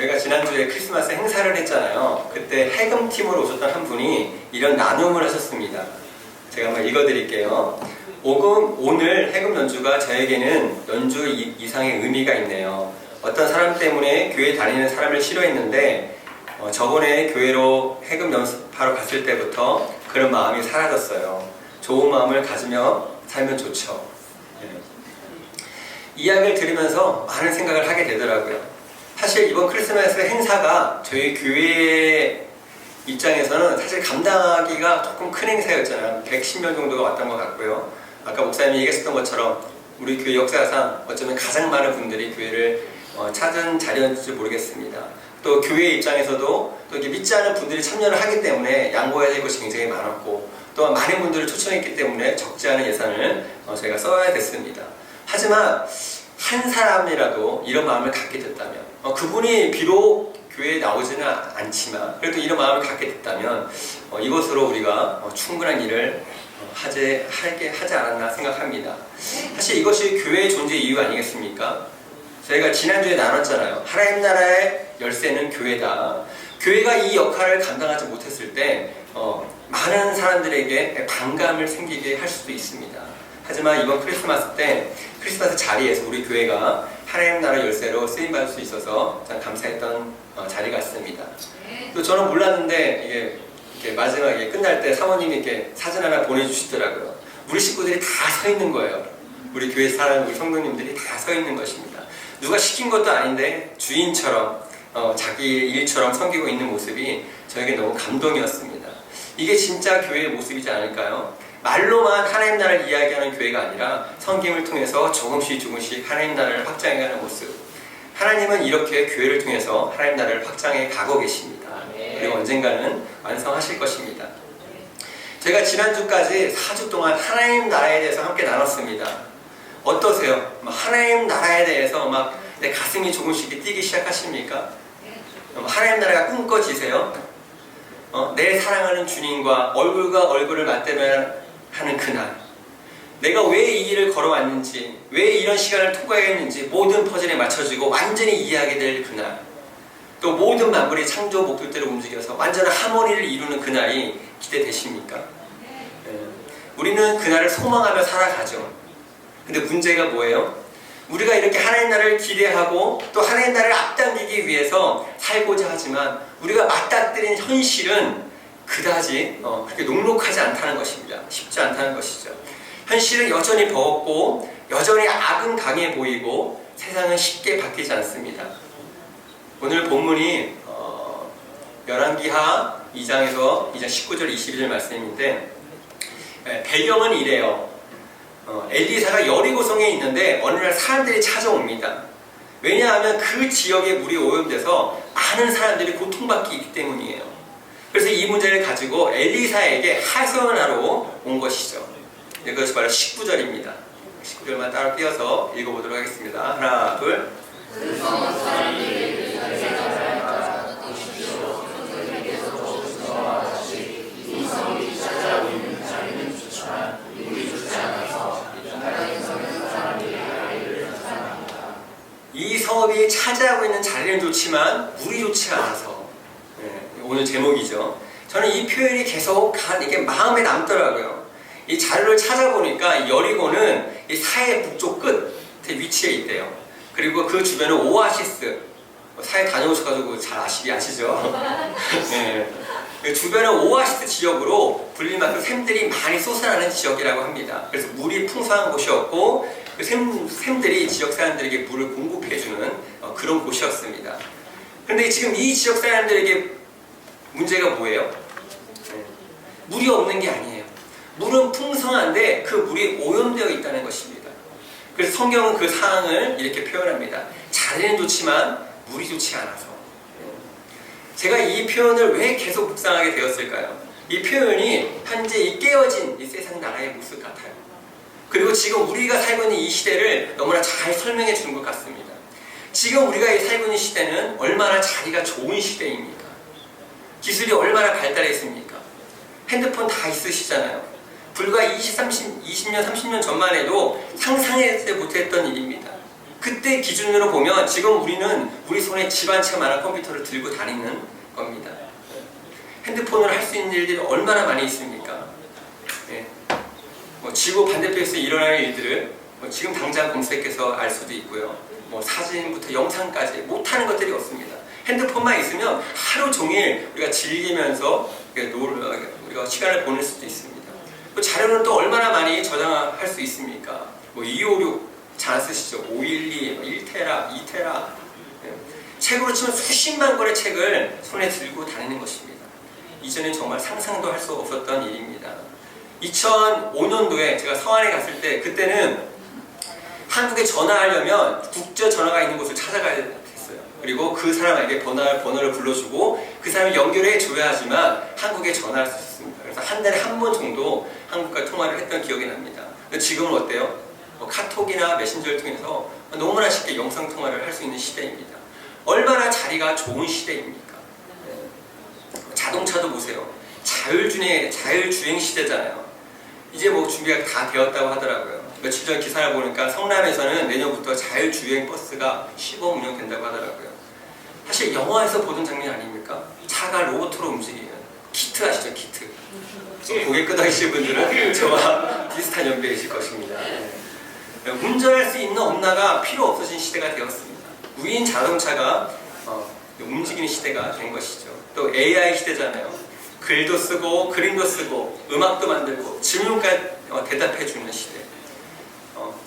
저희가 지난주에 크리스마스 행사를 했잖아요. 그때 해금팀으로 오셨던 한 분이 이런 나눔을 하셨습니다. 제가 한번 읽어드릴게요. 오늘 해금 연주가 저에게는 연주 이상의 의미가 있네요. 어떤 사람 때문에 교회 다니는 사람을 싫어했는데 저번에 교회로 해금 연습하러 갔을 때부터 그런 마음이 사라졌어요. 좋은 마음을 가지며 살면 좋죠. 이야기를 들으면서 많은 생각을 하게 되더라고요. 사실 이번 크리스마스 행사가 저희 교회 입장에서는 사실 감당하기가 조금 큰 행사였잖아요. 110명 정도가 왔던 것 같고요. 아까 목사님이 얘기하셨던 것처럼 우리 교회 역사상 어쩌면 가장 많은 분들이 교회를 찾은 자리였는지 모르겠습니다. 또 교회 입장에서도 또 이렇게 믿지 않은 분들이 참여를 하기 때문에 양보해야 될 것이 굉장히 많았고, 또한 많은 분들을 초청했기 때문에 적지 않은 예산을 저희가 써야 됐습니다. 하지만 한 사람이라도 이런 마음을 갖게 됐다면, 그분이 비록 교회에 나오지는 않지만 그래도 이런 마음을 갖게 됐다면 이것으로 우리가 충분한 일을 하지 않았나 생각합니다. 사실 이것이 교회의 존재 이유 아니겠습니까? 저희가 지난주에 나눴잖아요. 하나님 나라의 열쇠는 교회다. 교회가 이 역할을 감당하지 못했을 때 많은 사람들에게 반감을 생기게 할 수도 있습니다. 하지만 이번 크리스마스 자리에서 우리 교회가 하나님 나라 열쇠로 쓰임받을 수 있어서 참 감사했던 자리 같습니다. 또 저는 몰랐는데 이게 마지막에 끝날 때 사모님이 이렇게 사진 하나 보내주시더라고요. 우리 식구들이 다 서 있는 거예요. 우리 교회 사람, 우리 성도님들이 다 서 있는 것입니다. 누가 시킨 것도 아닌데 주인처럼 자기 일처럼 섬기고 있는 모습이 저에게 너무 감동이었습니다. 이게 진짜 교회의 모습이지 않을까요? 말로만 하나님 나라를 이야기하는 교회가 아니라 섬김을 통해서 조금씩 하나님 나라를 확장해가는 모습. 하나님은 이렇게 교회를 통해서 하나님 나라를 확장해 가고 계십니다. 그리고 언젠가는 완성하실 것입니다. 제가 지난주까지 4주 동안 하나님 나라에 대해서 함께 나눴습니다. 어떠세요? 하나님 나라에 대해서 내 가슴이 조금씩 뛰기 시작하십니까? 하나님 나라가 꿈꿔지세요? 내 사랑하는 주님과 얼굴과 얼굴을 맞대면 하는 그날, 내가 왜 이 길을 걸어왔는지, 왜 이런 시간을 통과했는지 모든 퍼즐에 맞춰지고 완전히 이해하게 될 그날, 또 모든 만물이 창조 목표대로 움직여서 완전한 하모니를 이루는 그날이 기대되십니까? 우리는 그날을 소망하며 살아가죠. 근데 문제가 뭐예요? 우리가 이렇게 하나님 나라를 기대하고 또 하나님 나라를 앞당기기 위해서 살고자 하지만 우리가 맞닥뜨린 현실은 그다지 그렇게 녹록하지 않다는 것입니다. 쉽지 않다는 것이죠. 현실은 여전히 버겁고 여전히 악은 강해 보이고 세상은 쉽게 바뀌지 않습니다. 오늘 본문이 열왕기하 2장에서 2장 19절 21절 말씀인데, 배경은 이래요. 엘리사가 여리고성에 있는데 어느 날 사람들이 찾아옵니다. 왜냐하면 그 지역에 물이 오염돼서 많은 사람들이 고통받기 있기 때문이에요. 그래서 이 문제를 가지고 엘리사에게 하소연을 하러 온 것이죠. 그것이 바로 19절입니다. 19절만 따로 띄어서 읽어보도록 하겠습니다. 하나, 둘. 이 성읍이 차지하고 있는 자리는 좋지만 물이 좋지 않아서, 오늘 제목이죠. 저는 이 표현이 계속 이게 마음에 남더라고요. 이 자료를 찾아보니까 여리고는 이 사해 북쪽 끝에 위치해 있대요. 그리고 그 주변은 오아시스, 사해 다녀오셔가지고 잘 아시죠? 네. 주변은 오아시스 지역으로 불릴 만큼 샘들이 많이 솟아나는 지역이라고 합니다. 그래서 물이 풍성한 곳이었고 그 샘들이 지역 사람들에게 물을 공급해주는 그런 곳이었습니다. 그런데 지금 이 지역 사람들에게 문제가 뭐예요? 물이 없는 게 아니에요. 물은 풍성한데 그 물이 오염되어 있다는 것입니다. 그래서 성경은 그 상황을 이렇게 표현합니다. 자리는 좋지만 물이 좋지 않아서. 제가 이 표현을 왜 계속 묵상하게 되었을까요? 이 표현이 현재 이 깨어진 이 세상 나라의 모습 같아요. 그리고 지금 우리가 살고 있는 이 시대를 너무나 잘 설명해 주는 것 같습니다. 지금 우리가 살고 있는 시대는 얼마나 자리가 좋은 시대입니까? 기술이 얼마나 발달했습니까? 핸드폰 다 있으시잖아요. 불과 20년, 30년 전만 해도 상상하지 못했던 일입니다. 그때 기준으로 보면 지금 우리는 우리 손에 집 한 채만한 컴퓨터를 들고 다니는 겁니다. 핸드폰으로 할 수 있는 일들이 얼마나 많이 있습니까? 예. 지구 반대편에서 일어나는 일들을 지금 당장 검색해서 알 수도 있고요. 사진부터 영상까지 못하는 것들이 없습니다. 핸드폰만 있으면 하루 종일 우리가 즐기면서 우리가 시간을 보낼 수도 있습니다. 자료는 또 얼마나 많이 저장할 수 있습니까? 256 잘 쓰시죠? 512, 1테라, 2테라. 책으로 치면 수십만 권의 책을 손에 들고 다니는 것입니다. 이전엔 정말 상상도 할 수 없었던 일입니다. 2005년도에 제가 서안에 갔을 때 그때는 한국에 전화하려면 국제 전화가 있는 곳을 찾아가야 됐어요. 그리고 그 사람에게 번호를 불러주고 그 사람을 연결해 줘야 하지만 한국에 전화할 수 있습니다. 그래서 한 달에 한 번 정도 한국과 통화를 했던 기억이 납니다. 지금은 어때요? 카톡이나 메신저를 통해서 너무나 쉽게 영상통화를 할 수 있는 시대입니다. 얼마나 자리가 좋은 시대입니까? 자동차도 보세요. 자율주행 시대잖아요. 이제 준비가 다 되었다고 하더라고요. 며칠 전 기사를 보니까 성남에서는 내년부터 자율주행 버스가 시범 운영된다고 하더라고요. 사실 영화에서 보던 장면 아닙니까? 차가 로봇으로 움직이는 키트 아시죠? 키트. 고개 끄덕이시는 분들은 저와 비슷한 연배이실 것입니다. 운전할 수 있는 엄마가 필요 없어진 시대가 되었습니다. 무인 자동차가 움직이는 시대가 된 것이죠. 또 AI 시대잖아요. 글도 쓰고 그림도 쓰고 음악도 만들고 질문까지 대답해 주는 시대.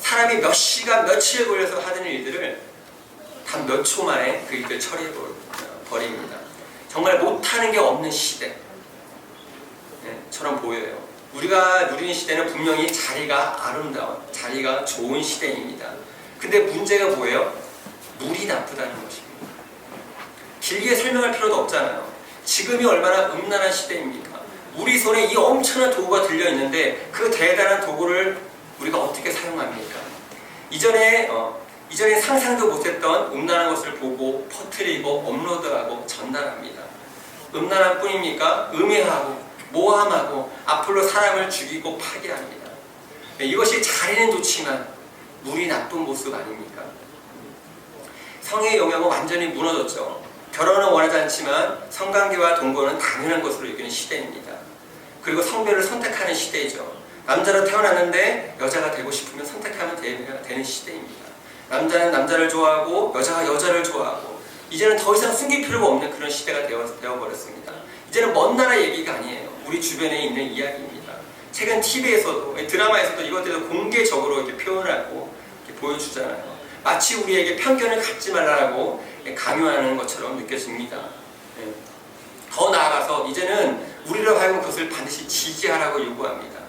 사람이 몇 시간 며칠 걸려서 하던 일들을 단 몇 초 만에 그 일을 처리해 버립니다. 정말 못하는 게 없는 시대처럼 보여요. 우리가 누리는 시대는 분명히 자리가 아름다운, 자리가 좋은 시대입니다. 근데 문제가 뭐예요? 물이 나쁘다는 것입니다. 길게 설명할 필요도 없잖아요. 지금이 얼마나 음란한 시대입니까? 우리 손에 이 엄청난 도구가 들려있는데 그 대단한 도구를 우리가 어떻게 사용합니까? 이전에 상상도 못했던 음란한 것을 보고 퍼뜨리고 업로드하고 전달합니다. 음란한 뿐입니까? 음해하고 모함하고 악플로 사람을 죽이고 파괴합니다. 이것이 자리는 좋지만 물이 나쁜 모습 아닙니까? 성의 영역은 완전히 무너졌죠. 결혼은 원하지 않지만 성관계와 동거는 당연한 것으로 여기는 시대입니다. 그리고 성별을 선택하는 시대이죠. 남자로 태어났는데 여자가 되고 싶으면 선택하면 되는 시대입니다. 남자는 남자를 좋아하고 여자가 여자를 좋아하고 이제는 더 이상 숨길 필요가 없는 그런 시대가 되어버렸습니다. 이제는 먼 나라 얘기가 아니에요. 우리 주변에 있는 이야기입니다. 최근 TV에서도 드라마에서도 이것들을 공개적으로 이렇게 표현하고 이렇게 보여주잖아요. 마치 우리에게 편견을 갖지 말라고 강요하는 것처럼 느껴집니다. 더 나아가서 이제는 우리로 하여금 그것을 반드시 지지하라고 요구합니다.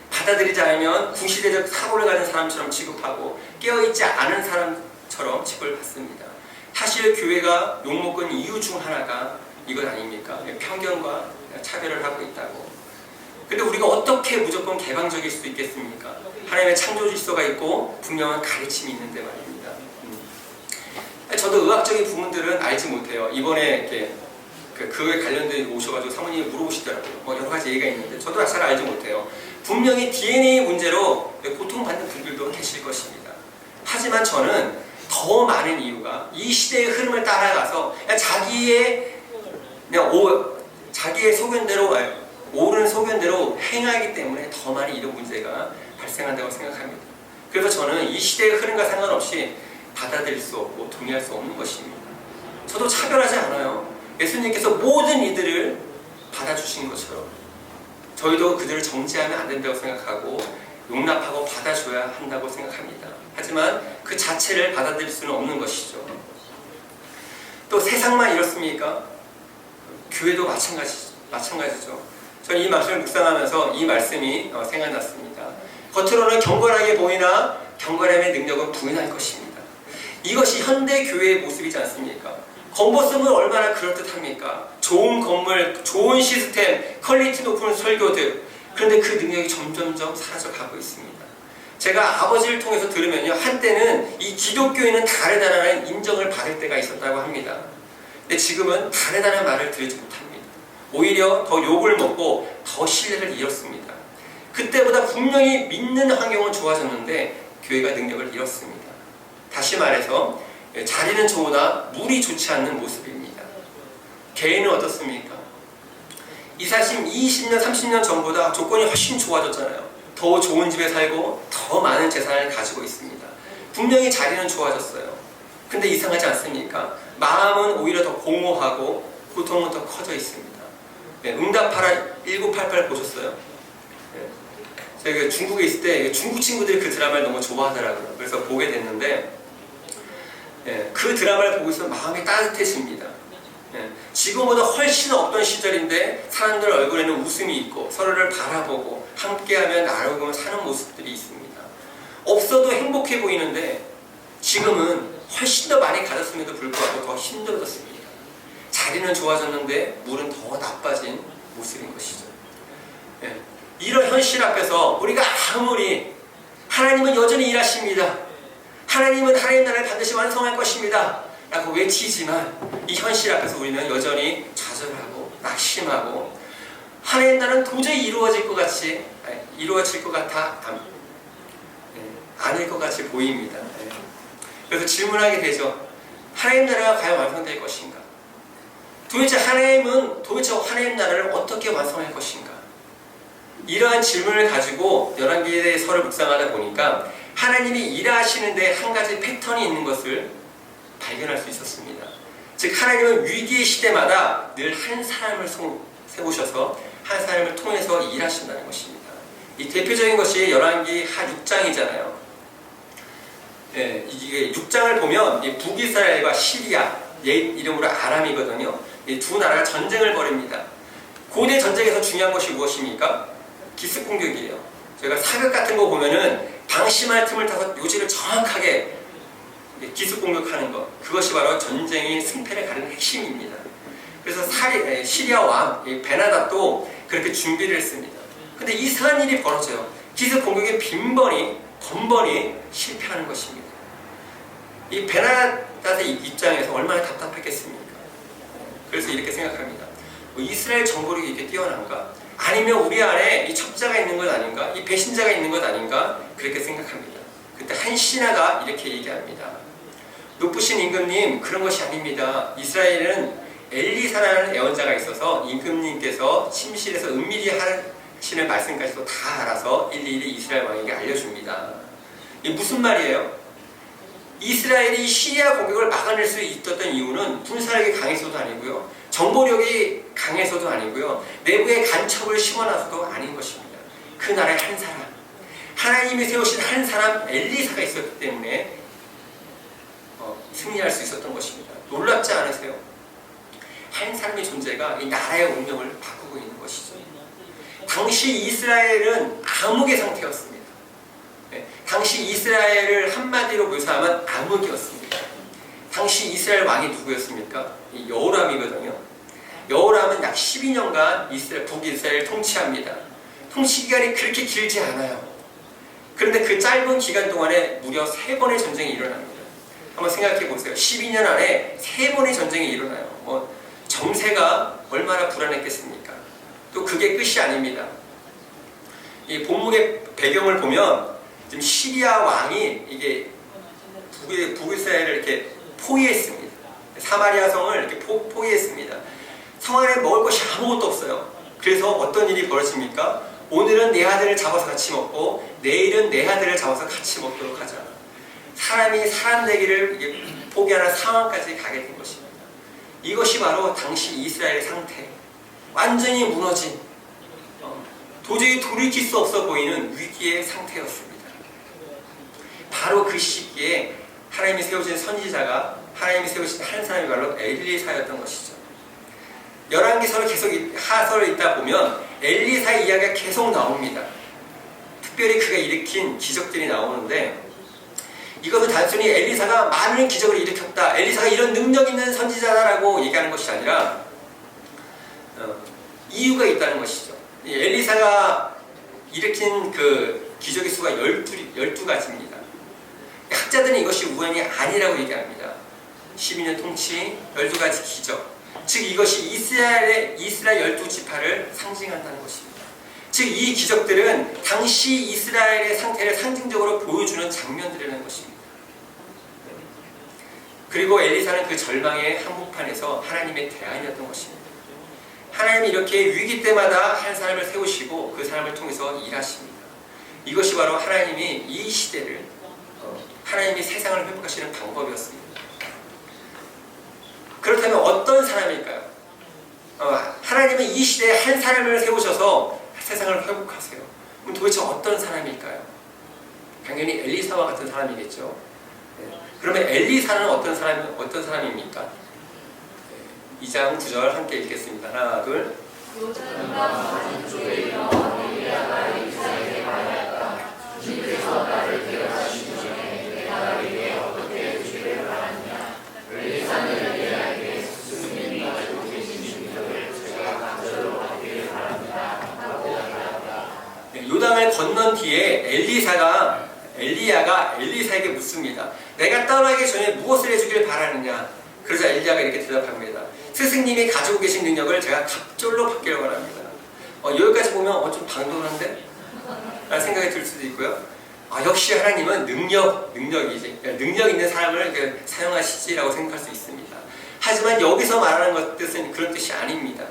받아들이지 않으면 구시대적 사고를 가진 사람처럼 취급하고 깨어있지 않은 사람처럼 취급받습니다. 사실 교회가 욕먹은 이유 중 하나가 이것 아닙니까? 편견과 차별을 하고 있다고. 근데 우리가 어떻게 무조건 개방적일 수 있겠습니까? 하나님의 창조 질서가 있고 분명한 가르침이 있는데 말입니다. 저도 의학적인 부분들은 알지 못해요. 이번에 이렇게 그거에 관련된 오셔가지고 사모님이 물어보시더라고요. 여러 가지 얘기가 있는데 저도 잘 알지 못해요. 분명히 DNA 문제로 고통받는 분들도 계실 것입니다. 하지만 저는 더 많은 이유가 이 시대의 흐름을 따라가서 자기의 소견대로 옳은 소견대로 행하기 때문에 더 많이 이런 문제가 발생한다고 생각합니다. 그래서 저는 이 시대의 흐름과 상관없이 받아들일 수 없고 동의할 수 없는 것입니다. 저도 차별하지 않아요. 예수님께서 모든 이들을 받아주신 것처럼 저희도 그들을 정죄하면 안 된다고 생각하고 용납하고 받아줘야 한다고 생각합니다. 하지만 그 자체를 받아들일 수는 없는 것이죠. 또 세상만 이렇습니까? 교회도 마찬가지죠. 저는 이 말씀을 묵상하면서 이 말씀이 생각났습니다. 겉으로는 경건하게 보이나 경건함의 능력은 부인할 것입니다. 이것이 현대 교회의 모습이지 않습니까? 겉모습은 얼마나 그럴듯합니까? 좋은 건물, 좋은 시스템, 퀄리티 높은 설교들. 그런데 그 능력이 점점점 사라져가고 있습니다. 제가 아버지를 통해서 들으면요, 한때는 이 기독교인은 다르다는 인정을 받을 때가 있었다고 합니다. 근데 지금은 다르다는 말을 들지 못합니다. 오히려 더 욕을 먹고 더 신뢰를 잃었습니다. 그때보다 분명히 믿는 환경은 좋아졌는데 교회가 능력을 잃었습니다. 다시 말해서 자리는 좋으나 물이 좋지 않는 모습입니다. 개인은 어떻습니까? 20년, 30년 전보다 조건이 훨씬 좋아졌잖아요. 더 좋은 집에 살고 더 많은 재산을 가지고 있습니다. 분명히 자리는 좋아졌어요. 근데 이상하지 않습니까? 마음은 오히려 더 공허하고 고통은 더 커져 있습니다. 응답하라 1988 보셨어요? 제가 중국에 있을 때 중국 친구들이 그 드라마를 너무 좋아하더라고요. 그래서 보게 됐는데 그 드라마를 보고 있으면 마음이 따뜻해집니다. 지금보다 훨씬 없던 시절인데 사람들 얼굴에는 웃음이 있고 서로를 바라보고 함께하며 나누고 사는 모습들이 있습니다. 없어도 행복해 보이는데 지금은 훨씬 더 많이 가졌음에도 불구하고 더 힘들어졌습니다. 자리는 좋아졌는데 물은 더 나빠진 모습인 것이죠. 이런 현실 앞에서 우리가 아무리 하나님은 여전히 일하십니다. 하나님은 하나님 나라를 반드시 완성할 것입니다. 라고 외치지만 이 현실 앞에서 우리는 여전히 좌절하고 낙심하고 하나님 나라는 도저히 이루어질 것 같아 아닐 것 같이 보입니다. 그래서 질문하게 되죠. 하나님 나라가 과연 완성될 것인가? 도대체 하나님 나라를 어떻게 완성할 것인가? 이러한 질문을 가지고 열왕기서를 묵상하다 보니까 하나님이 일하시는데 한 가지 패턴이 있는 것을 발견할 수 있었습니다. 즉 하나님은 위기의 시대마다 늘 한 사람을 세우셔서 한 사람을 통해서 일하신다는 것입니다. 이 대표적인 것이 열왕기 하 6장이잖아요. 이게 6장을 보면 북이스라엘과 시리아, 옛 이름으로 아람이거든요. 이 두 나라가 전쟁을 벌입니다. 고대 전쟁에서 중요한 것이 무엇입니까? 기습 공격이에요. 저희가 사극 같은 거 보면은 방심할 틈을 타서 요지를 정확하게 기습 공격하는 것, 그것이 바로 전쟁의 승패를 가르는 핵심입니다. 그래서 시리아 왕 베나닷도 그렇게 준비를 했습니다. 근데 이상한 일이 벌어져요. 기습 공격에 번번이 실패하는 것입니다. 이 베나닷의 입장에서 얼마나 답답했겠습니까? 그래서 이렇게 생각합니다. 이스라엘 정보력이 이렇게 뛰어난가? 아니면 우리 안에 이 첩자가 있는 것 아닌가? 이 배신자가 있는 것 아닌가? 그렇게 생각합니다. 그때 한 신하가 이렇게 얘기합니다. 높으신 임금님, 그런 것이 아닙니다. 이스라엘은 엘리사라는 예언자가 있어서 임금님께서 침실에서 은밀히 하시는 말씀까지도 다 알아서 일일이 이스라엘 왕에게 알려줍니다. 이게 무슨 말이에요? 이스라엘이 시리아 공격을 막아낼 수 있었던 이유는 군사력이 강해서도 아니고요, 정보력이 강해서도 아니고요, 내부에 간첩을 심어놔서도 아닌 것입니다. 그 나라의 한 사람, 하나님이 세우신 한 사람 엘리사가 있었기 때문에 승리할 수 있었던 것입니다. 놀랍지 않으세요? 한 사람의 존재가 이 나라의 운명을 바꾸고 있는 것이죠. 당시 이스라엘은 암흑의 상태였습니다. 당시 이스라엘을 한마디로 묘사하면 암흑이었습니다. 당시 이스라엘 왕이 누구였습니까? 여호람이거든요. 여호람은 약 12년간 북이스라엘을 통치합니다. 통치 기간이 그렇게 길지 않아요. 그런데 그 짧은 기간 동안에 무려 3번의 전쟁이 일어납니다. 한번 생각해 보세요. 12년 안에 3번의 전쟁이 일어나요. 정세가 얼마나 불안했겠습니까? 또 그게 끝이 아닙니다. 이 본문의 배경을 보면 지금 시리아 왕이 이게 북이스라엘을 이렇게 포위했습니다. 사마리아 성을 이렇게 포위했습니다. 성 안에 먹을 것이 아무것도 없어요. 그래서 어떤 일이 벌어집니까? 오늘은 내 아들을 잡아서 같이 먹고 내일은 내 아들을 잡아서 같이 먹도록 하자. 사람이 사람 되기를 포기하는 상황까지 가게 된 것입니다. 이것이 바로 당시 이스라엘의 상태, 완전히 무너진, 도저히 돌이킬 수 없어 보이는 위기의 상태였습니다. 바로 그 시기에 하나님이 세우신 선지자가, 하나님이 세우신 한 사람이 바로 엘리사였던 것이죠. 열왕기서를 계속 하서를 읽다 보면 엘리사의 이야기가 계속 나옵니다. 특별히 그가 일으킨 기적들이 나오는데, 이것은 단순히 엘리사가 많은 기적을 일으켰다, 엘리사가 이런 능력 있는 선지자다라고 얘기하는 것이 아니라 이유가 있다는 것이죠. 엘리사가 일으킨 그 기적의 수가 12가지입니다. 학자들은 이것이 우연이 아니라고 얘기합니다. 12년 통치, 12가지 기적, 즉 이것이 이스라엘 12지파를 상징한다는 것입니다. 즉 이 기적들은 당시 이스라엘의 상태를 상징적으로 보여주는 장면들이라는 것입니다. 그리고 엘리사는 그 절망의 한복판에서 하나님의 대안이었던 것입니다. 하나님이 이렇게 위기 때마다 한 사람을 세우시고 그 사람을 통해서 일하십니다. 이것이 바로 하나님이 이 시대를 하나님이 세상을 회복하시는 방법이었습니다. 그렇다면 어떤 사람일까요? 하나님은 이 시대에 한 사람을 세우셔서 세상을 회복하세요. 그럼 도대체 어떤 사람일까요? 당연히 엘리사와 같은 사람이겠죠. 그러면 엘리사는 어떤 사람입니까? 2장 9절 함께 읽겠습니다. 하나, 둘. 요단을 건넌 뒤에 엘리야가 엘리사에게 묻습니다. 내가 떠나기 전에 무엇을 해주길 바라느냐? 그러자 엘리야가 이렇게 대답합니다. 스승님이 가지고 계신 능력을 제가 갑절로 받기를 원합니다. 여기까지 보면 좀 방도한데? 라는 생각이 들 수도 있고요. 역시 하나님은 능력이지. 능력 있는 사람을 사용하시지라고 생각할 수 있습니다. 하지만 여기서 말하는 뜻은 그런 뜻이 아닙니다.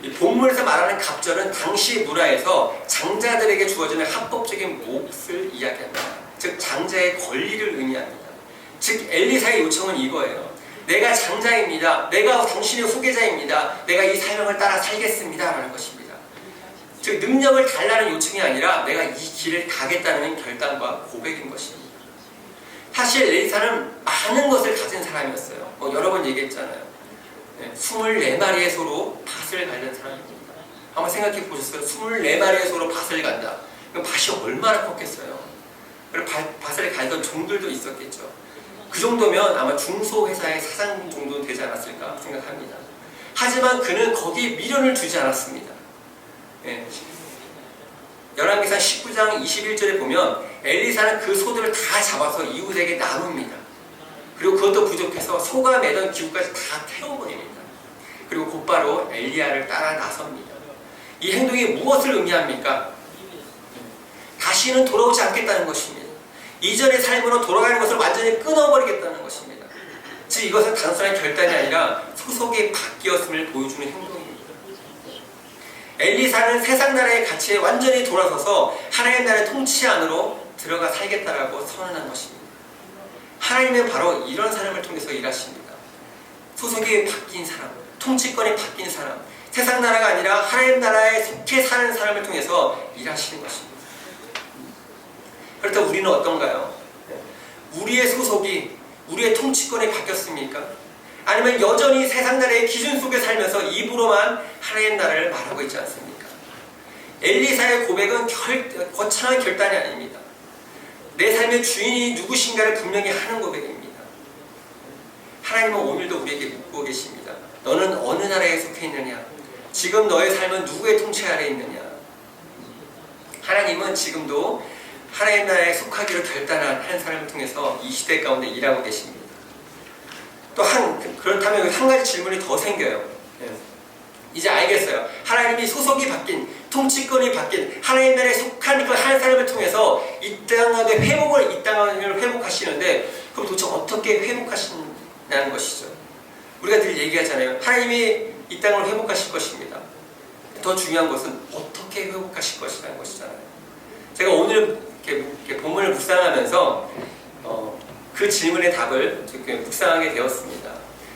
이 본문에서 말하는 갑절은 당시 문화에서 장자들에게 주어지는 합법적인 몫을 이야기합니다. 즉 장자의 권리를 의미합니다. 즉 엘리사의 요청은 이거예요. 내가 장자입니다. 내가 당신의 후계자입니다. 내가 이 사명을 따라 살겠습니다. 라는 것입니다. 즉 능력을 달라는 요청이 아니라 내가 이 길을 가겠다는 결단과 고백인 것입니다. 사실 엘리사는 많은 것을 가진 사람이었어요. 여러 번 얘기했잖아요. 24마리의 소로 밭을 갈던 사람입니다. 한번 생각해 보셨어요? 24마리의 소로 밭을 간다. 그럼 밭이 얼마나 컸겠어요? 그리고 밭을 갈던 종들도 있었겠죠. 그 정도면 아마 중소회사의 사장 정도 되지 않았을까 생각합니다. 하지만 그는 거기에 미련을 두지 않았습니다. 열왕기상 19장 21절에 보면 엘리사는 그 소들을 다 잡아서 이웃에게 나눕니다. 그리고 그것도 부족해서 소가 매던 기구까지 다 태워버립니다. 그리고 곧바로 엘리야를 따라 나섭니다. 이 행동이 무엇을 의미합니까? 다시는 돌아오지 않겠다는 것입니다. 이전의 삶으로 돌아가는 것을 완전히 끊어버리겠다는 것입니다. 즉 이것은 단순한 결단이 아니라 소속의 바뀌었음을 보여주는 행동입니다. 엘리사는 세상 나라의 가치에 완전히 돌아서서 하나님 나라의 통치 안으로 들어가 살겠다라고 선언한 것입니다. 하나님은 바로 이런 사람을 통해서 일하십니다. 소속이 바뀐 사람, 통치권이 바뀐 사람, 세상 나라가 아니라 하나님 나라에 속해 사는 사람을 통해서 일하시는 것입니다. 그렇다면 우리는 어떤가요? 우리의 소속이, 우리의 통치권이 바뀌었습니까? 아니면 여전히 세상 나라의 기준 속에 살면서 입으로만 하나님 나라를 말하고 있지 않습니까? 엘리사의 고백은 거창한 결단이 아닙니다. 내 삶의 주인이 누구신가를 분명히 하는 고백입니다. 하나님은 오늘도 우리에게 묻고 계십니다. 너는 어느 나라에 속해 있느냐? 지금 너의 삶은 누구의 통치 아래에 있느냐? 하나님은 지금도 하나님 나라에 속하기로 결단한 한 사람을 통해서 이 시대 가운데 일하고 계십니다. 그렇다면 한 가지 질문이 더 생겨요. 이제 알겠어요. 하나님이 소속이 바뀐, 통치권이 바뀐 하나님 나라에 속한 그 한 사람을 통해서 이 땅을 회복하시는데 그럼 도대체 어떻게 회복하시냐는 것이죠. 우리가 늘 얘기하잖아요. 하나님이 이 땅을 회복하실 것입니다. 더 중요한 것은 어떻게 회복하실 것이라는 것이잖아요. 제가 오늘 이렇게 본문을 묵상하면서 그 질문의 답을 묵상하게 되었습니다.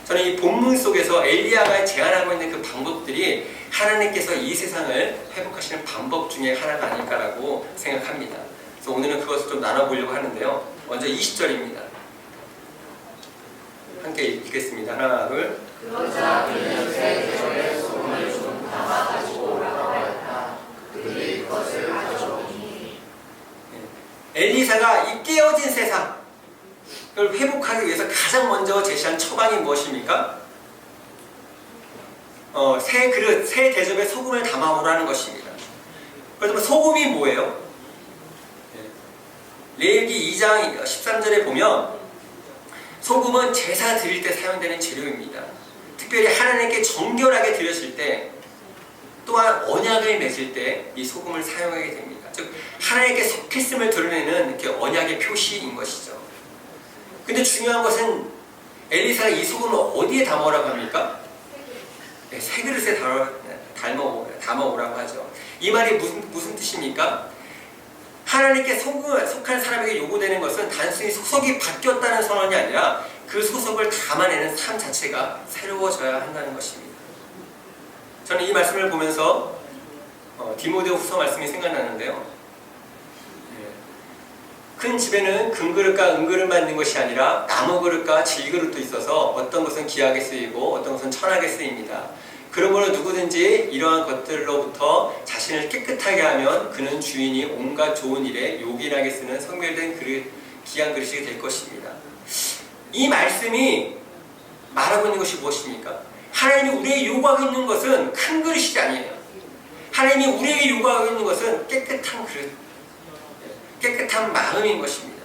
저는 이 본문 속에서 엘리야가 제안하고 있는 그 방법들이 하나님께서 이 세상을 회복하시는 방법 중에 하나가 아닐까라고 생각합니다. 그래서 오늘은 그것을 좀 나눠보려고 하는데요. 먼저 20절입니다. 함께 읽겠습니다. 하나, 둘. 그러자 그는 새 계절의 소금을 좀 담아 가지고 오라고 하였다. 그들이 그것을 가져오니 엘리사가 이 깨어진 세상을 회복하기 위해서 가장 먼저 제시한 처방이 무엇입니까? 새 그릇, 새 대접에 소금을 담아오라는 것입니다. 그렇다면 소금이 뭐예요? 레위기 2장 13절에 보면 소금은 제사 드릴 때 사용되는 재료입니다. 특별히 하나님께 정결하게 드려질 때 또한 언약을 맺을 때 이 소금을 사용하게 됩니다. 즉 하나님께 속했음을 드러내는 이렇게 언약의 표시인 것이죠. 근데 중요한 것은 엘리사가 이 소금을 어디에 담아오라고 합니까? 네, 새 그릇에 담아오라고 하죠. 이 말이 무슨 뜻입니까? 하나님께 속한 사람에게 요구되는 것은 단순히 소속이 바뀌었다는 선언이 아니라 그 소속을 담아내는 삶 자체가 새로워져야 한다는 것입니다. 저는 이 말씀을 보면서 디모데 후서 말씀이 생각나는데요. 큰 집에는 금그릇과 은그릇만 있는 것이 아니라 나무 그릇과 질그릇도 있어서 어떤 것은 귀하게 쓰이고 어떤 것은 천하게 쓰입니다. 그러므로 누구든지 이러한 것들로부터 자신을 깨끗하게 하면 그는 주인이 온갖 좋은 일에 요긴하게 쓰는 성별된 그릇, 귀한 그릇이 될 것입니다. 이 말씀이 말하고 있는 것이 무엇입니까? 하나님이 우리에게 요구하고 있는 것은 큰 그릇이 아니에요. 하나님이 우리에게 요구하고 있는 것은 깨끗한 그릇, 깨끗한 마음인 것입니다.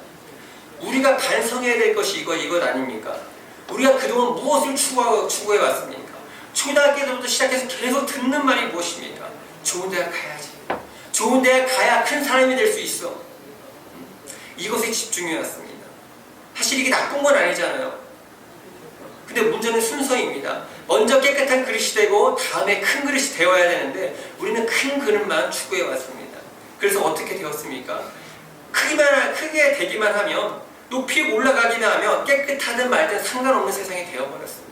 우리가 반성해야 될 것이 이것 아닙니까? 우리가 그동안 무엇을 추구해 왔습니까? 초등학교 때부터 시작해서 계속 듣는 말이 무엇입니까? 좋은 대학 가야지. 좋은 대학 가야 큰 사람이 될 수 있어. 이것에 집중해 왔습니다. 사실 이게 나쁜 건 아니잖아요. 근데 문제는 순서입니다. 먼저 깨끗한 그릇이 되고 다음에 큰 그릇이 되어야 되는데 우리는 큰 그릇만 추구해 왔습니다. 그래서 어떻게 되었습니까? 크게 되기만 하면, 높이 올라가기만 하면 깨끗하든 말든 상관없는 세상이 되어버렸습니다.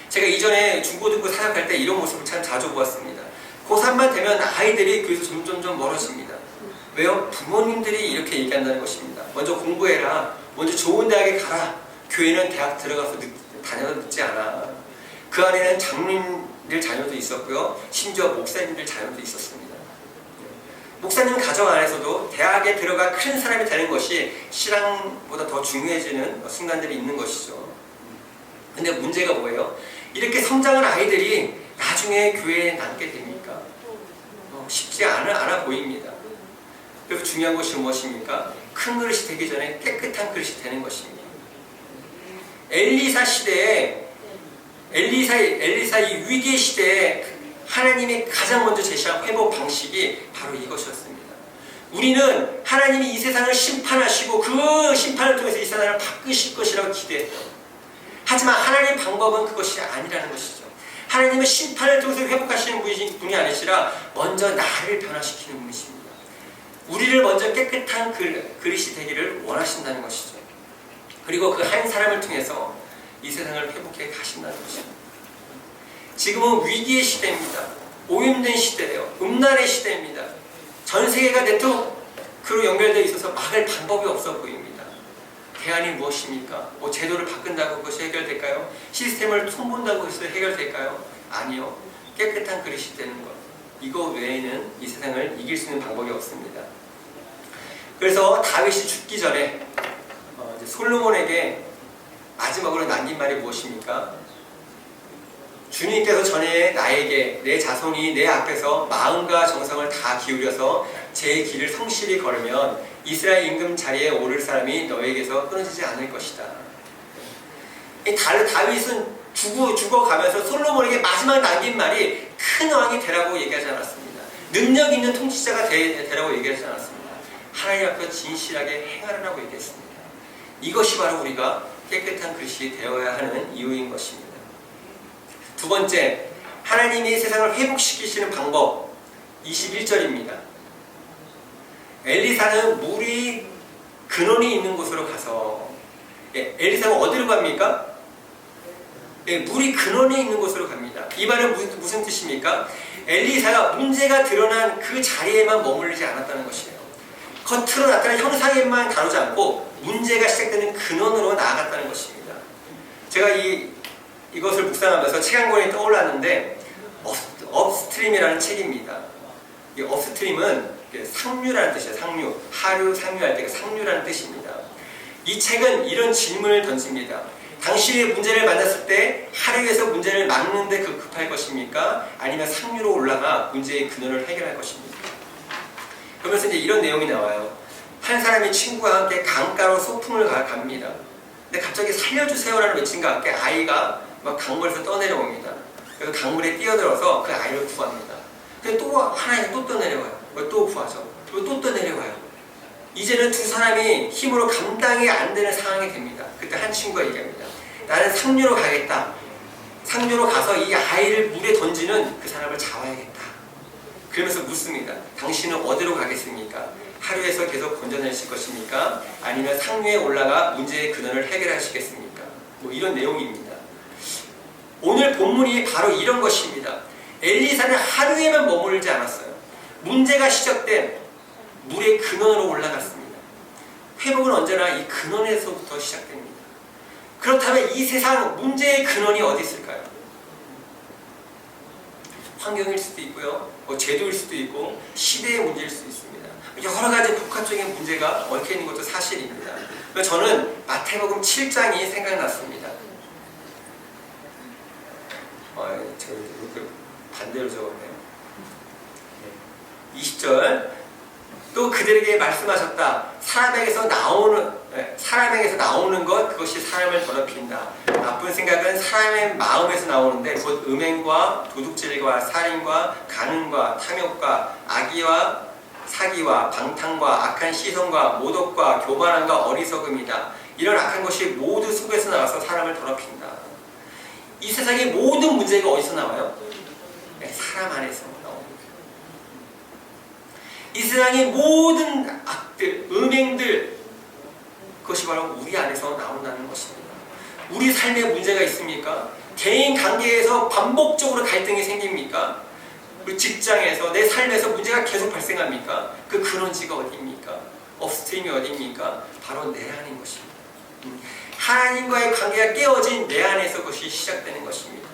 제가 이전에 중고등부 사역할 때 이런 모습을 참 자주 보았습니다. 고3만 되면 아이들이 교회에서 점점 멀어집니다. 왜요? 부모님들이 이렇게 얘기한다는 것입니다. 먼저 공부해라. 먼저 좋은 대학에 가라. 교회는 대학 들어가서 다녀도 늦지 않아. 그 안에는 장로님들 자녀도 있었고요. 심지어 목사님들 자녀도 있었습니다. 목사님 가정 안에서도 대학에 들어가 큰 사람이 되는 것이 신앙보다 더 중요해지는 순간들이 있는 것이죠. 근데 문제가 뭐예요? 이렇게 성장한 아이들이 나중에 교회에 남게 됩니까? 쉽지 않아 보입니다. 그래서 중요한 것이 무엇입니까? 큰 그릇이 되기 전에 깨끗한 그릇이 되는 것입니다. 엘리사 시대에 엘리사 이 위기의 시대에 하나님이 가장 먼저 제시한 회복 방식이 바로 이것이었습니다. 우리는 하나님이 이 세상을 심판하시고 그 심판을 통해서 이 세상을 바꾸실 것이라고 기대했죠. 하지만 하나님의 방법은 그것이 아니라는 것이죠. 하나님은 심판을 통해서 회복하시는 분이 아니시라 먼저 나를 변화시키는 분이십니다. 우리를 먼저 깨끗한 그릇이 되기를 원하신다는 것이죠. 그리고 그 한 사람을 통해서 이 세상을 회복해 가신다는 것입니다. 지금은 위기의 시대입니다. 오염된 시대예요. 음란의 시대입니다. 전 세계가 네트워크로 연결되어 있어서 막을 방법이 없어 보입니다. 대안이 무엇입니까? 제도를 바꾼다고 그것이 해결될까요? 시스템을 손본다고 해서 해결될까요? 아니요. 깨끗한 그릇이 되는 것. 이거 외에는 이 세상을 이길 수 있는 방법이 없습니다. 그래서 다윗이 죽기 전에 솔로몬에게 마지막으로 남긴 말이 무엇입니까? 주님께서 전에 나에게 내 자손이 내 앞에서 마음과 정성을 다 기울여서 제 길을 성실히 걸으면 이스라엘 임금 자리에 오를 사람이 너에게서 끊어지지 않을 것이다. 다윗은 죽어가면서 솔로몬에게 마지막 남긴 말이 큰 왕이 되라고 얘기하지 않았습니다. 능력 있는 통치자가 되라고 얘기하지 않았습니다. 하나님 앞에서 진실하게 행하라고 얘기했습니다. 이것이 바로 우리가 깨끗한 그릇이 되어야 하는 이유인 것입니다. 두 번째, 하나님이 세상을 회복시키시는 방법 21절입니다. 엘리사는 물이 근원이 있는 곳으로 가서 엘리사가 어디로 갑니까? 물이 근원이 있는 곳으로 갑니다. 이 말은 무슨 뜻입니까? 엘리사가 문제가 드러난 그 자리에만 머물리지 않았다는 것이에요. 겉으로 나타난 형상에만 다루지 않고 문제가 시작되는 근원으로 나아갔다는 것입니다. 제가 이것을 묵상하면서 책 한 권이 떠올랐는데 업스트림이라는 책입니다. 이 업스트림은 상류라는 뜻이에요. 상류, 하류, 상류할 때 상류라는 뜻입니다. 이 책은 이런 질문을 던집니다. 당신이 문제를 만났을 때 하류에서 문제를 막는데 급할 것입니까? 아니면 상류로 올라가 문제의 근원을 해결할 것입니까? 그러면서 이제 이런 내용이 나와요. 한 사람이 친구와 함께 강가로 소풍을 갑니다. 근데 갑자기 살려주세요라는 외침과 함께 아이가 막 강물에서 떠내려옵니다. 그래서 강물에 뛰어들어서 그 아이를 구합니다. 근데 또 하나님 또 떠내려와요. 또 구하죠. 그리고 또 떠내려와요. 이제는 두 사람이 힘으로 감당이 안 되는 상황이 됩니다. 그때 한 친구가 얘기합니다. 나는 상류로 가겠다. 상류로 가서 이 아이를 물에 던지는 그 사람을 잡아야겠다. 그러면서 묻습니다. 당신은 어디로 가겠습니까? 하류에서 계속 건져내실 것입니까? 아니면 상류에 올라가 문제의 근원을 해결하시겠습니까? 뭐 이런 내용입니다. 오늘 본문이 바로 이런 것입니다. 엘리사는 하루에만 머물지 않았어요. 문제가 시작된 물의 근원으로 올라갔습니다. 회복은 언제나 이 근원에서부터 시작됩니다. 그렇다면 이 세상 문제의 근원이 어디 있을까요? 환경일 수도 있고요, 뭐 제도일 수도 있고 시대의 문제일 수도 있습니다. 여러 가지 복합적인 문제가 얽혀 있는 것도 사실입니다. 저는 마태복음 7장이 생각났습니다. 제가 이렇게 반대로 적었네요. 20절, 또 그들에게 말씀하셨다. 사람에게서 나오는 것, 그것이 사람을 더럽힌다. 나쁜 생각은 사람의 마음에서 나오는데 곧 음행과 도둑질과 살인과 간음과 탐욕과 악의와 사기와 방탕과 악한 시선과 모독과 교만함과 어리석음이다. 이런 악한 것이 모두 속에서 나와서 사람을 더럽힌다. 이 세상의 모든 문제가 어디서 나와요? 사람 안에서 나옵니다. 이 세상의 모든 악들, 음행들, 그것이 바로 우리 안에서 나온다는 것입니다. 우리 삶에 문제가 있습니까? 개인 관계에서 반복적으로 갈등이 생깁니까? 우리 직장에서, 내 삶에서 문제가 계속 발생합니까? 그 근원지가 어디입니까? 업스트림이 어디입니까? 바로 내 안인 것입니다. 하나님과의 관계가 깨어진 내 안에서 그것이 시작되는 것입니다.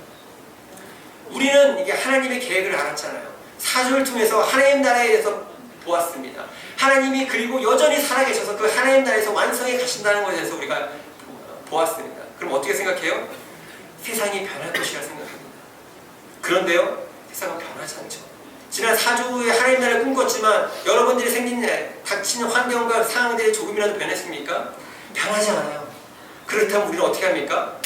우리는 이게 하나님의 계획을 알았잖아요. 사주를 통해서 하나님 나라에 대해서 보았습니다. 하나님이 그리고 여전히 살아계셔서 그 하나님 나라에서 완성해 가신다는 것에 대해서 우리가 보았습니다. 그럼 어떻게 생각해요? 세상이 변할 것이라 생각합니다. 그런데요, 세상은 변하지 않죠. 지난 4주 후에 하나님 나라를 꿈꿨지만 여러분들이 닥치는 환경과 상황들이 조금이라도 변했습니까? 변하지 않아요. 그렇다면 우리는 어떻게 합니까?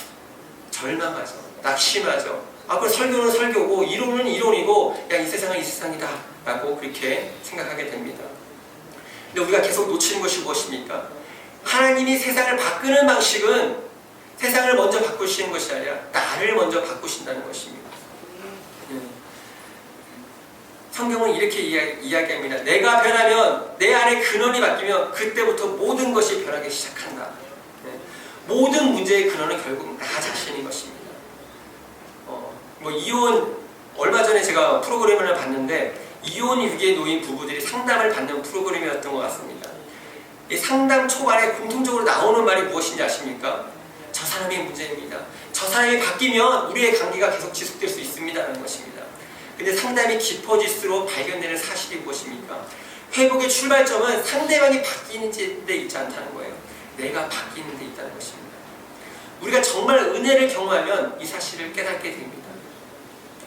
절망하죠. 낙심하죠. 그 설교는 설교고 이론은 이론이고 이 세상은 이 세상이다 라고 그렇게 생각하게 됩니다. 근데 우리가 계속 놓치는 것이 무엇입니까? 하나님이 세상을 바꾸는 방식은 세상을 먼저 바꾸시는 것이 아니라 나를 먼저 바꾸신다는 것입니다. 성경은 이렇게 이야기합니다. 내가 변하면, 내 안에 근원이 바뀌면 그때부터 모든 것이 변하기 시작한다. 모든 문제의 근원은 결국 나 자신인 것입니다. 이혼, 얼마 전에 제가 프로그램을 봤는데 이혼 위기에 놓인 부부들이 상담을 받는 프로그램이었던 것 같습니다. 이 상담 초반에 공통적으로 나오는 말이 무엇인지 아십니까? 저 사람이 문제입니다. 저 사람이 바뀌면 우리의 관계가 계속 지속될 수 있습니다라는 것입니다. 근데 상담이 깊어질수록 발견되는 사실이 무엇입니까? 회복의 출발점은 상대방이 바뀌는 데 있지 않다는 거예요. 내가 바뀌는 데 있다는 것입니다. 우리가 정말 은혜를 경험하면 이 사실을 깨닫게 됩니다.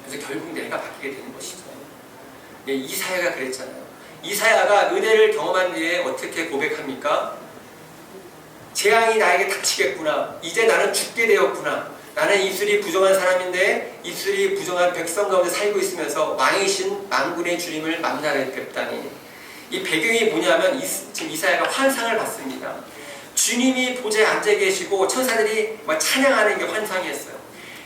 그래서 결국 내가 바뀌게 되는 것이죠. 이사야가 그랬잖아요. 이사야가 은혜를 경험한 뒤에 어떻게 고백합니까? 재앙이 나에게 닥치겠구나. 이제 나는 죽게 되었구나. 나는 이슬이 부정한 사람인데 이슬이 부정한 백성 가운데 살고 있으면서 왕이신 만군의 주님을 만나게 됐다니. 이 배경이 뭐냐면 지금 이사야가 환상을 봤습니다. 주님이 보좌에 앉아 계시고 천사들이 찬양하는 게 환상이었어요.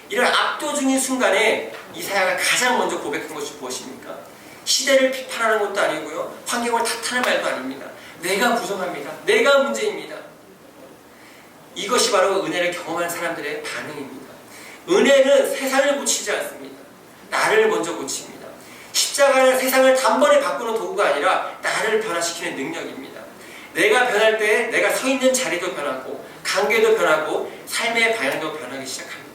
이런 압도적인 순간에 이사야가 가장 먼저 고백한 것이 무엇입니까? 시대를 비판하는 것도 아니고요, 환경을 탓하는 말도 아닙니다. 내가 부정합니다. 내가 문제입니다. 이것이 바로 은혜를 경험한 사람들의 반응입니다. 은혜는 세상을 고치지 않습니다. 나를 먼저 고칩니다. 십자가는 세상을 단번에 바꾸는 도구가 아니라 나를 변화시키는 능력입니다. 내가 변할 때 내가 서 있는 자리도 변하고 관계도 변하고 삶의 방향도 변하기 시작합니다.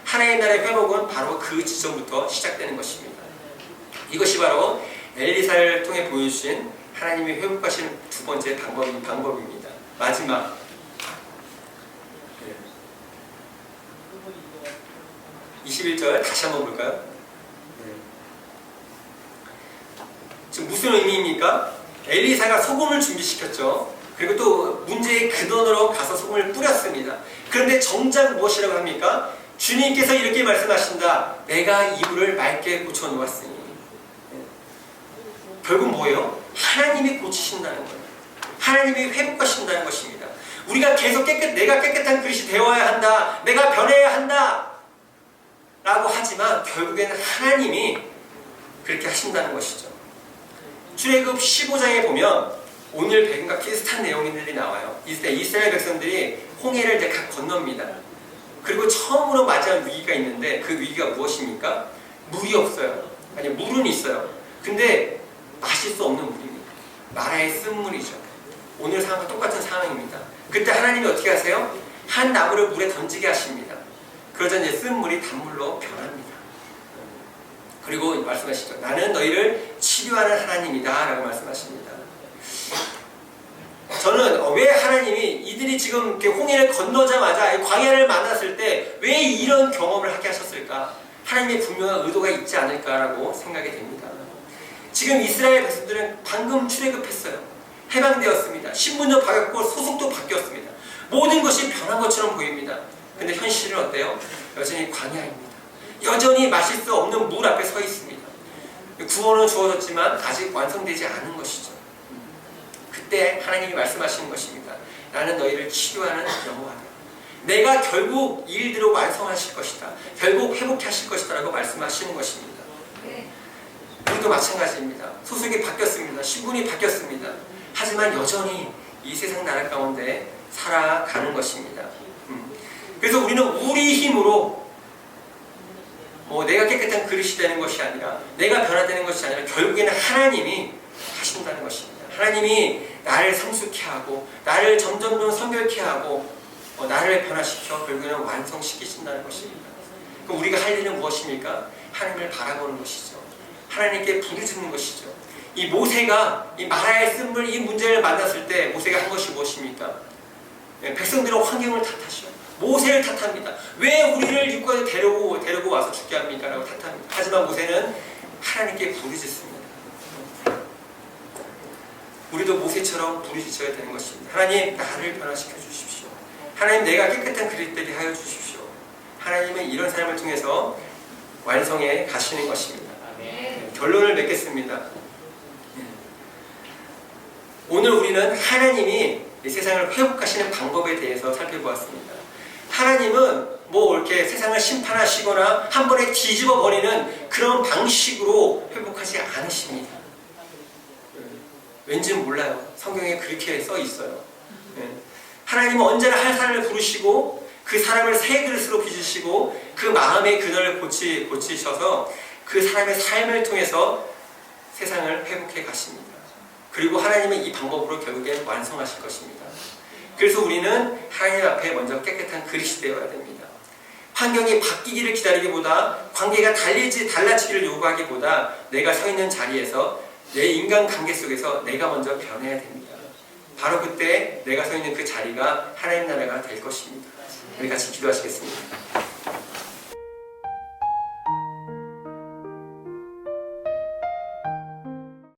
하나님 나라의 회복은 바로 그 지점부터 시작되는 것입니다. 이것이 바로 엘리사를 통해 보여주신 하나님이 회복하시는 두 번째 방법입니다. 마지막, 21절 다시 한번 볼까요? 지금 무슨 의미입니까? 엘리사가 소금을 준비시켰죠. 그리고 또 문제의 근원으로 가서 소금을 뿌렸습니다. 그런데 정작 무엇이라고 합니까? 주님께서 이렇게 말씀하신다. 내가 이불을 맑게 고쳐놓았으니. 결국 뭐예요? 하나님이 고치신다는 거예요. 하나님이 회복하신다는 것입니다. 우리가 계속 내가 깨끗한 그릇이 되어야 한다, 내가 변해야 한다 라고 하지만 결국에는 하나님이 그렇게 하신다는 것이죠. 출애굽 15장에 보면 오늘 배경과 비슷한 내용들이 나와요. 이스라엘 백성들이 홍해를 이제 각 건넙니다. 그리고 처음으로 맞이한 위기가 있는데 그 위기가 무엇입니까? 물이 없어요. 아니, 물은 있어요. 근데 마실 수 없는 물입니다. 마라의 쓴물이죠. 오늘 상황과 똑같은 상황입니다. 그때 하나님이 어떻게 하세요? 한 나무를 물에 던지게 하십니다. 그러자 이제 쓴물이 단물로 변합니다. 그리고 말씀하시죠. 나는 너희를 치료하는 하나님이다 라고 말씀하십니다. 저는 왜 하나님이 이들이 지금 이렇게 홍해를 건너자마자 광야를 만났을 때 왜 이런 경험을 하게 하셨을까? 하나님의 분명한 의도가 있지 않을까라고 생각이 됩니다. 지금 이스라엘 백성들은 방금 출애굽했어요. 해방되었습니다. 신분도 바뀌었고 소속도 바뀌었습니다. 모든 것이 변한 것처럼 보입니다. 근데 현실은 어때요? 여전히 광야입니다. 여전히 마실 수 없는 물 앞에 서 있습니다. 구원은 주어졌지만 아직 완성되지 않은 것이죠. 그때 하나님이 말씀하시는 것입니다. 나는 너희를 치료하는 여호와다. 내가 결국 이 일들을 완성하실 것이다. 결국 회복해 하실 것이다 라고 말씀하시는 것입니다. 우리도 마찬가지입니다. 소속이 바뀌었습니다. 신분이 바뀌었습니다. 하지만 여전히 이 세상 나라 가운데 살아가는 것입니다. 그래서 우리는 우리 힘으로 내가 깨끗한 그릇이 되는 것이 아니라 내가 변화되는 것이 아니라 결국에는 하나님이 하신다는 것입니다. 하나님이 나를 성숙케 하고 나를 점점 성결케 하고 나를 변화시켜 결국에는 완성시키신다는 것입니다. 그럼 우리가 할 일은 무엇입니까? 하나님을 바라보는 것이죠. 하나님께 부르짖는 것이죠. 이 모세가 이 마라의 쓴물 이 문제를 만났을 때 모세가 한 것이 무엇입니까? 백성들은 환경을 탓하시오. 모세를 탓합니다. 왜 우리를 육과에 데리고 와서 죽게 합니까? 라고 탓합니다. 하지만 모세는 하나님께 부르짖습니다. 우리도 모세처럼 부르짖어야 되는 것입니다. 하나님, 나를 변화시켜 주십시오. 하나님, 내가 깨끗한 그릇되게 하여 주십시오. 하나님은 이런 삶을 통해서 완성해 가시는 것입니다. 결론을 맺겠습니다. 오늘 우리는 하나님이 이 세상을 회복하시는 방법에 대해서 살펴보았습니다. 하나님은 이렇게 세상을 심판하시거나 한 번에 뒤집어 버리는 그런 방식으로 회복하지 않으십니다. 왠지는 몰라요. 성경에 그렇게 써 있어요. 하나님은 언제나 한 사람을 부르시고 그 사람을 새 그릇으로 빚으시고 그 마음의 근원을 고치셔서 그 사람의 삶을 통해서 세상을 회복해 가십니다. 그리고 하나님은 이 방법으로 결국엔 완성하실 것입니다. 그래서 우리는 하나님 앞에 먼저 깨끗한 그릇이 되어야 됩니다. 환경이 바뀌기를 기다리기보다 관계가 달라지기를 요구하기보다 내가 서 있는 자리에서 내 인간관계 속에서 내가 먼저 변해야 됩니다. 바로 그때 내가 서 있는 그 자리가 하나님 나라가 될 것입니다. 우리 같이 기도하시겠습니다.